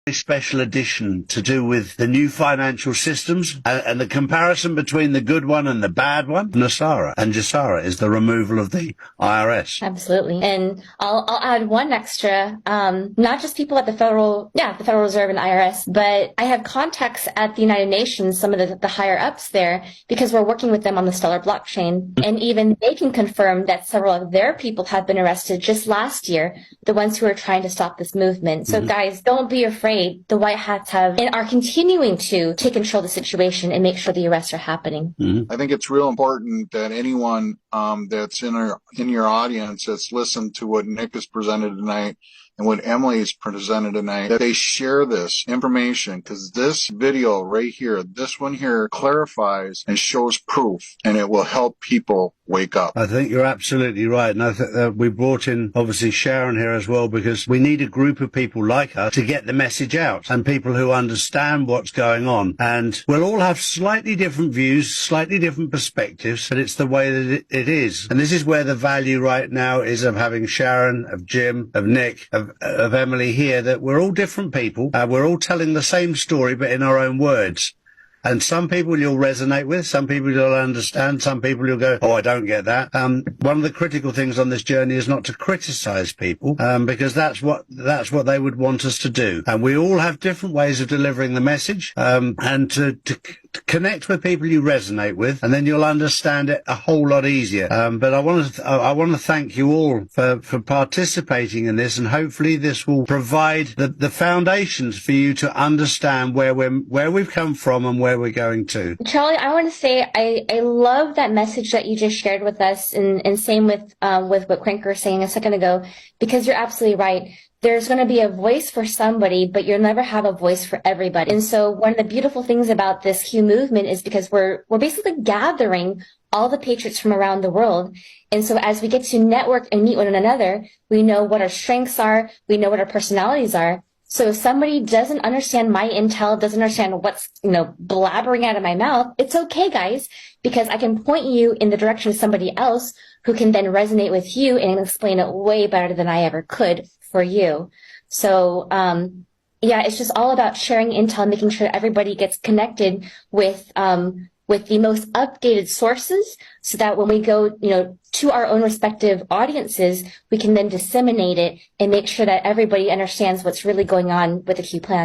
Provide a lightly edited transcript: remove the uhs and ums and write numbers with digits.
a special edition to do with the new financial systems and the comparison between the good one and the bad one. Jasara is the removal of the IRS. Absolutely. And I'll add one extra, not just people at the Federal Reserve and IRS, but I have contacts at the United Nations, some of the higher ups there, because we're working with them on the Stellar blockchain. And even they can confirm that several of their people have been arrested just last year, the ones who are trying to stop this movement. So guys, don't be afraid. The white hats have and are continuing to take control of the situation and make sure the arrests are happening. I think it's real important that anyone that's in your audience that's listened to what Nick has presented tonight and what Emily's presented tonight, that they share this information, because this video right here, this one here, clarifies and shows proof, and it will help people wake up. I think you're absolutely right. And I think that we brought in, obviously, Sharon here as well, because we need a group of people like her to get the message out, and people who understand what's going on. And we'll all have slightly different views, slightly different perspectives, but it's the way that it is. And this is where the value right now is of having Sharon, of Jim, of Nick, of Emily here, that we're all different people. We're all telling the same story, but in our own words. And some people you'll resonate with, some people you'll understand, some people you'll go, oh, I don't get that. One of the critical things on this journey is not to criticize people, because that's what they would want us to do. And we all have different ways of delivering the message, and to connect with people you resonate with, and then you'll understand it a whole lot easier. But I want to thank you all for participating in this, and hopefully this will provide the foundations for you to understand where we've come from and where we're going to. Charlie, I want to say I love that message that you just shared with us, and same with what Cranker was saying a second ago, because you're absolutely right. There's going to be a voice for somebody, but you'll never have a voice for everybody. And so one of the beautiful things about this Q movement is because we're basically gathering all the patriots from around the world. And so as we get to network and meet one another, we know what our strengths are, we know what our personalities are. So if somebody doesn't understand my intel, doesn't understand what's, blabbering out of my mouth, it's okay, guys, because I can point you in the direction of somebody else who can then resonate with you and explain it way better than I ever could for you. So, it's just all about sharing intel, making sure everybody gets connected with the most updated sources, so that when we go, to our own respective audiences, we can then disseminate it and make sure that everybody understands what's really going on with the Q plan.